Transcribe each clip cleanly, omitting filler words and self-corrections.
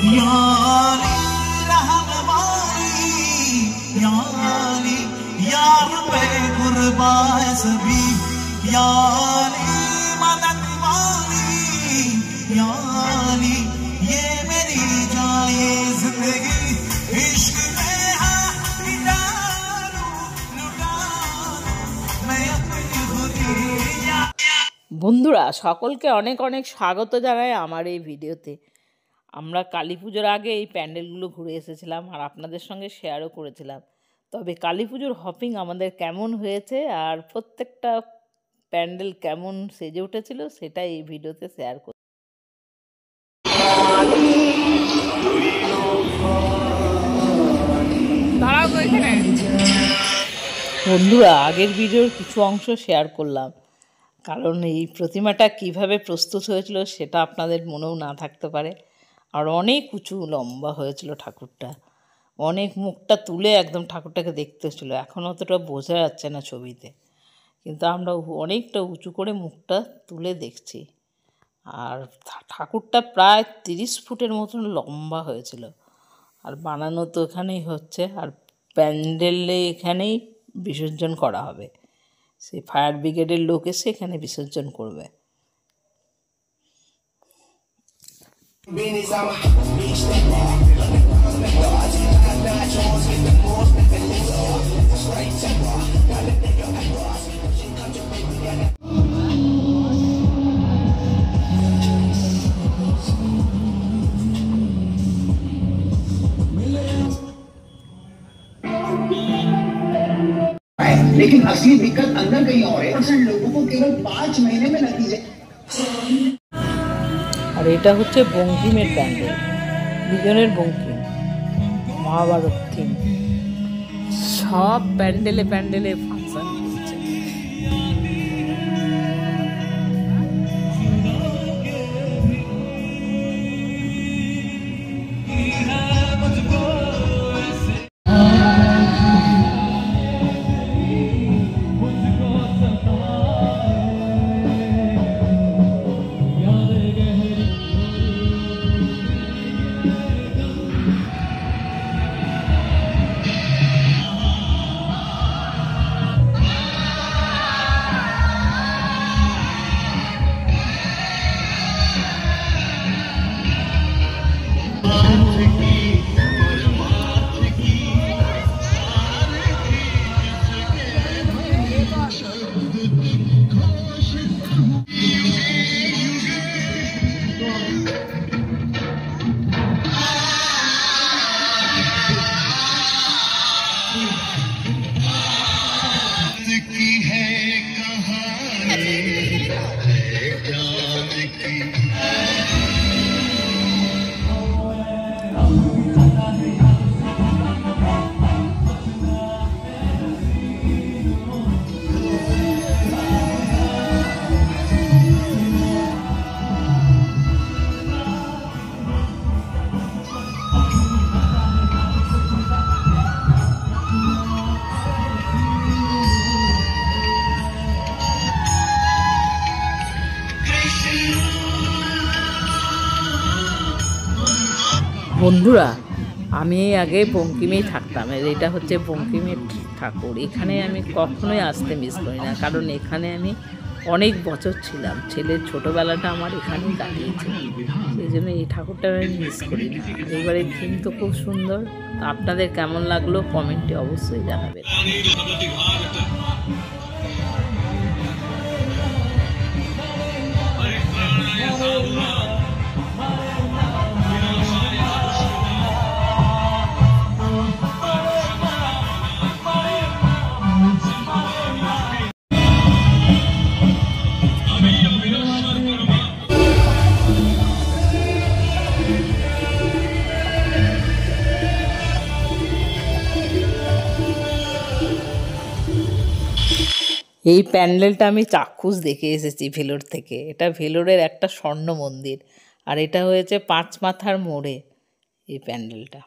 यानी रहनमाई यानी यार पे कुर्बान सभी यानी मदद वाली यानी ये मेरी जानी जिंदगी इश्क में বন্ধুরা সকলকে অনেক অনেক স্বাগত জানাই আমার এই ভিডিওতে। আমরা কালী পুজোর আগে এই প্যান্ডেলগুলো ঘুরে এসেছিলাম আর আপনাদের সঙ্গে শেয়ারও করেছিলাম। তবে কালী পুজোর হপিং আমাদের কেমন হয়েছে আর প্রত্যেকটা প্যান্ডেল কেমন সেজে উঠেছিল সেটা এই ভিডিওতে শেয়ার করি। বন্ধুরা আগের ভিডিওর কিছু অংশ শেয়ার করলাম, কারণ এই প্রতিমাটা কিভাবে প্রস্তুত হয়েছিল সেটা আপনাদের মনেও না থাকতে পারে। আর অনেক উঁচু লম্বা হয়েছিল ঠাকুরটা, অনেক মুখটা তুলে একদম ঠাকুরটাকে দেখতে হচ্ছিলো। এখন অতটা বোঝা যাচ্ছে না ছবিতে, কিন্তু আমরা অনেকটা উঁচু করে মুখটা তুলে দেখছি। আর ঠাকুরটা প্রায় 30 ফুটের মতন লম্বা হয়েছিল। আর বানানো তো এখানেই হচ্ছে, আর প্যান্ডেলে এখানেই বিসর্জন করা হবে। সেই ফায়ার ব্রিগেডের লোক এসে এখানে বিসর্জন করবে। लेकिन असली दिक्कत अंदर कहीं और है। लोगों को केवल 5 महीने में नतीजे। আর এটা হচ্ছে বঙ্কিমের প্যান্ডেল, দুজনের বঙ্কিম, মহাভারত থিম। সব প্যান্ডেলে প্যান্ডেলে ফাংশন হচ্ছে। বন্ধুরা আমি আগে বঙ্কিমেই থাকতাম, এটা হচ্ছে বঙ্কিমের ঠাকুর। এখানে আমি কখনোই আসতে মিস করি না, কারণ এখানে আমি অনেক বছর ছিলাম। ছেলের ছোটোবেলাটা আমার এখানেই কাটিয়েছে, সেই জন্য এই ঠাকুরটা আমি মিস করি না। এবারে থিম তো খুব সুন্দর। আপনাদের কেমন লাগলো কমেন্টে অবশ্যই জানাবেন। এই প্যান্ডেলটা আমি চাক্ষুষ দেখে এসেছি ভেলোর থেকে। এটা ভেলোরের একটা স্বর্ণ মন্দির, আর এটা হয়েছে 5 মাথার মোড়ে এই প্যান্ডেলটা।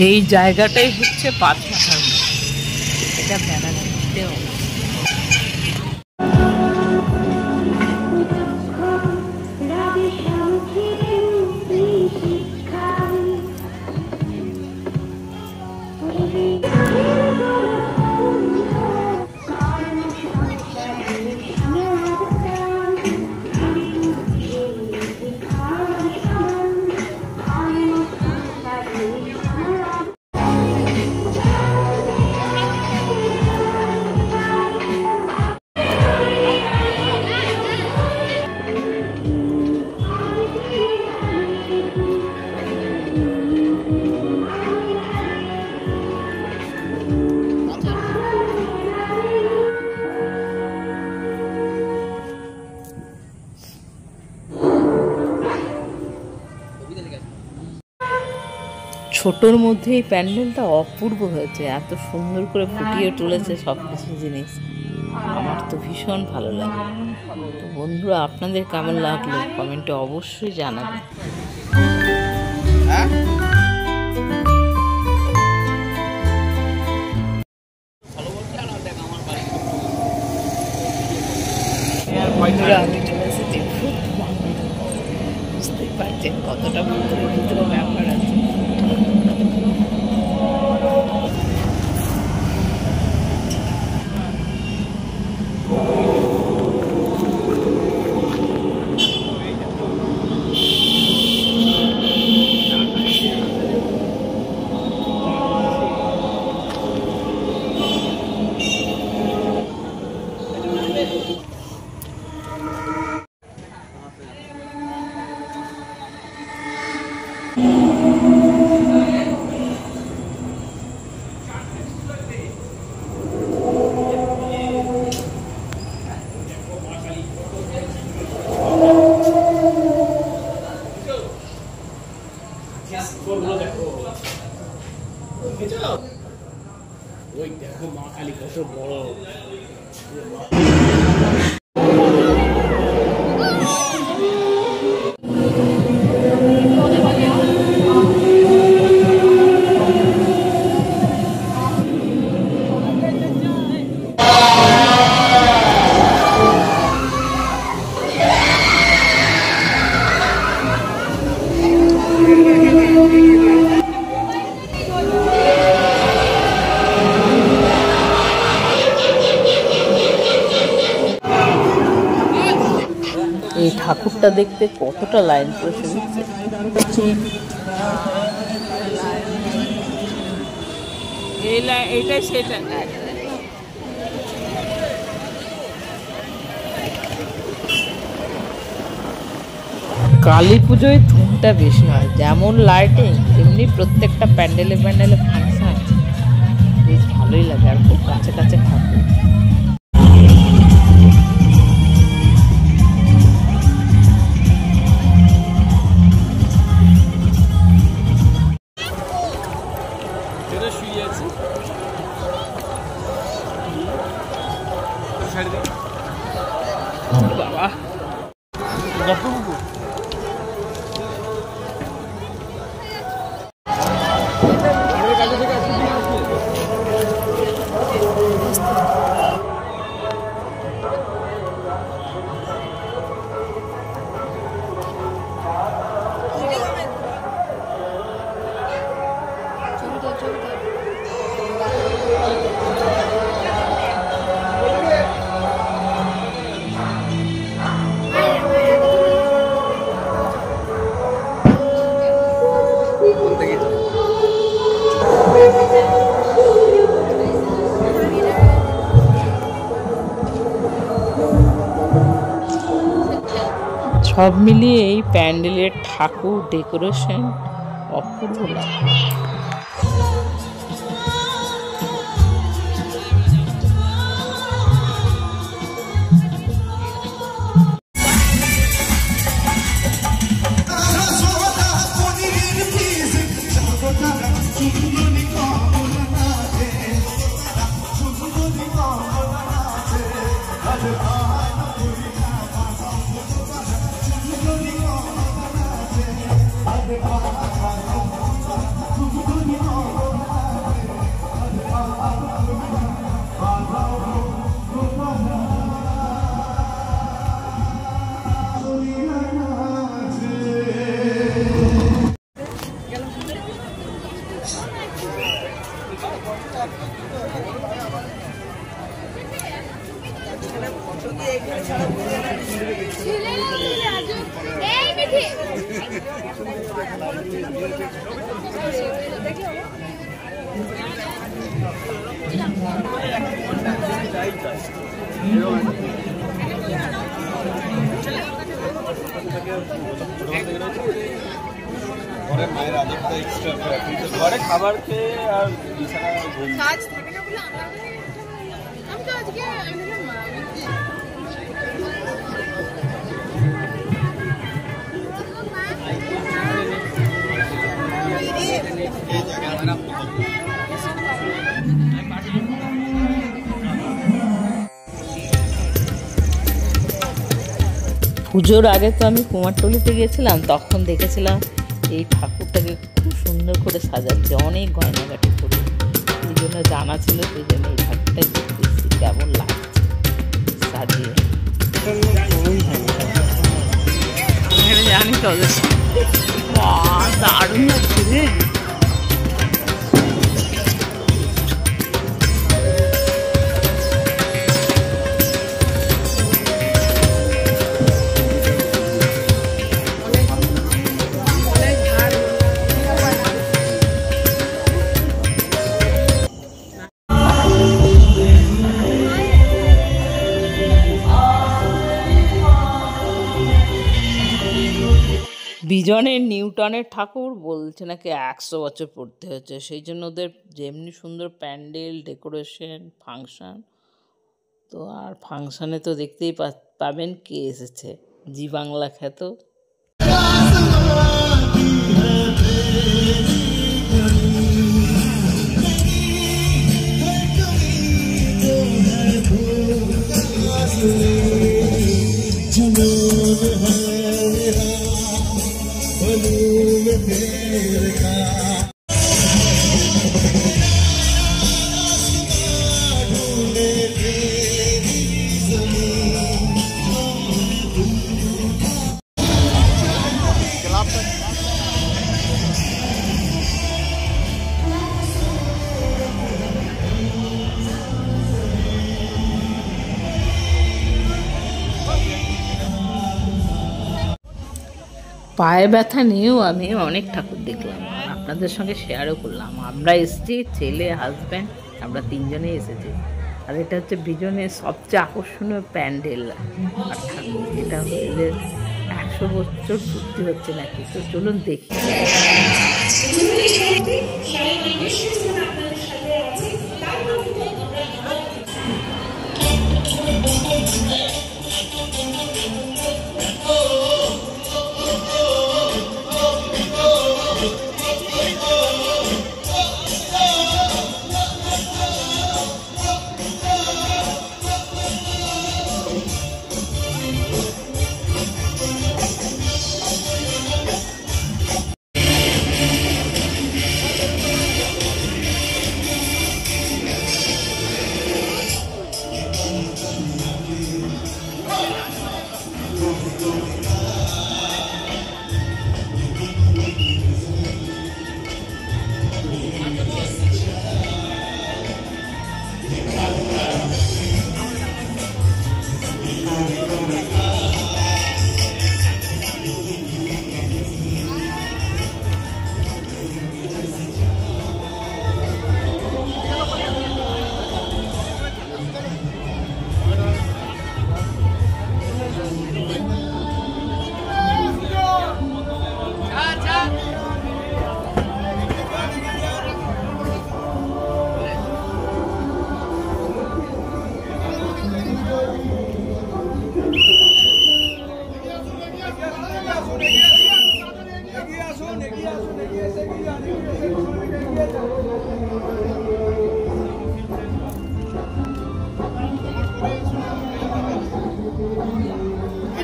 সেই জায়গাটাই হচ্ছে 5 মাথার মোড়। এটা ব্যানার্জিতেও ছোটোর মধ্যে এই প্যান্ডেলটা অপূর্ব হয়েছে, এত সুন্দর করে ফুটিয়ে তুলেছে সব কিছু জিনিস। আমার তো ভীষণ ভালো লাগে। তো বন্ধুরা, আপনাদের কেমন লাগলো কমেন্টে অবশ্যই জানাবেন। বন্ধুরা, আমি চলে এসেছি ভূত মন্দির। বুঝতেই পারছেন কতটা ভিতরে ভিতরে ব্যাপার আছে। ওই দেখো মা কালী কত বড়। এই ঠাকুরটা দেখতে কতটা লাইন পড়েছে এইটা সেটা। কালী পুজোয় ধুমটা বেশি হয়, যেমন লাইটিং তেমনি প্রত্যেকটা প্যান্ডেলে প্যান্ডেলে ফাংশন, বেশ ভালোই লাগে। আর খুব কাছে কাছে ঠাকুর। বাবা সব মিলিয়ে এই প্যান্ডেলের ঠাকুর ডেকোরেশন অপূর্ব লাগে। মায়ের আদরটা এক্সট্রা ঘরে খাবার খেয়ে আর কাজ থাকে না বলে আমি তো আজকে পুজোর আগে তো আমি কুমারটুলিতে গিয়েছিলাম, তখন দেখেছিলাম এই ঠাকুরটাকে খুব সুন্দর করে সাজাচ্ছে, অনেক গয়নাগাটি করে। এই জন্য জানা ছিল, সেই জন্য এই ঠাকুরটা দেখতেছি কেমন লাগছে সাজিয়ে। জানি তো দারুণ লাগছে রে। বিজনের নিউটনের ঠাকুর বলছে নাকি 100 বছর পড়তে হচ্ছে, সেই জন্য ওদের যেমনি সুন্দর প্যান্ডেল ডেকোরেশন ফাংশন। তো আর ফাংশনে তো দেখতেই পাবেন কে এসেছে, জি বাংলা খ্যাত। পায়ে ব্যথা নিয়েও আমি অনেক ঠাকুর দেখলাম আর আপনাদের সঙ্গে শেয়ারও করলাম। আমরা এসেছি, ছেলে হাজব্যান্ড, আমরা 3 জনে এসেছি। আর এটা হচ্ছে বিজনের সবচেয়ে আকর্ষণীয় প্যান্ডেল আর ঠাকুর। এটা এদের 100 বছর পূর্তি হচ্ছে নাকি, তো চলুন দেখি।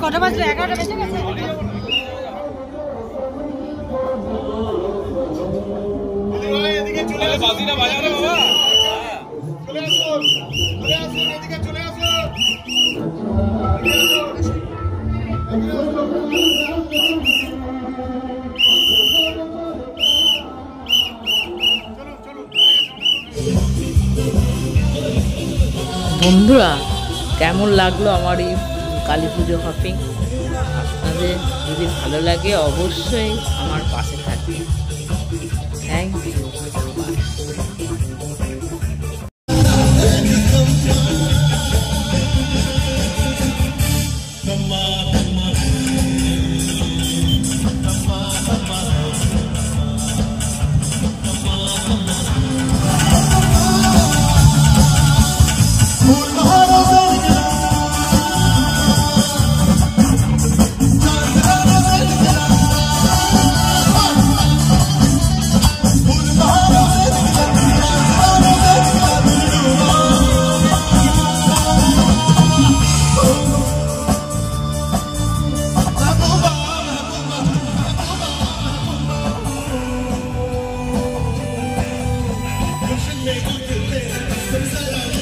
কটা বাজলো? 11টা বেজে গেছে। এদিকে চলে আসো, বাজিটা বাজাও রে বাবা। চলে আসো, চলে আসো, এদিকে চলে আসো। বন্ধুরা, কেমন লাগলো আমার এই কালী পুজো হপিং? আপনাদের যদি ভালো লাগে অবশ্যই আমার পাশে থাকবে। Thank you.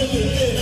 Make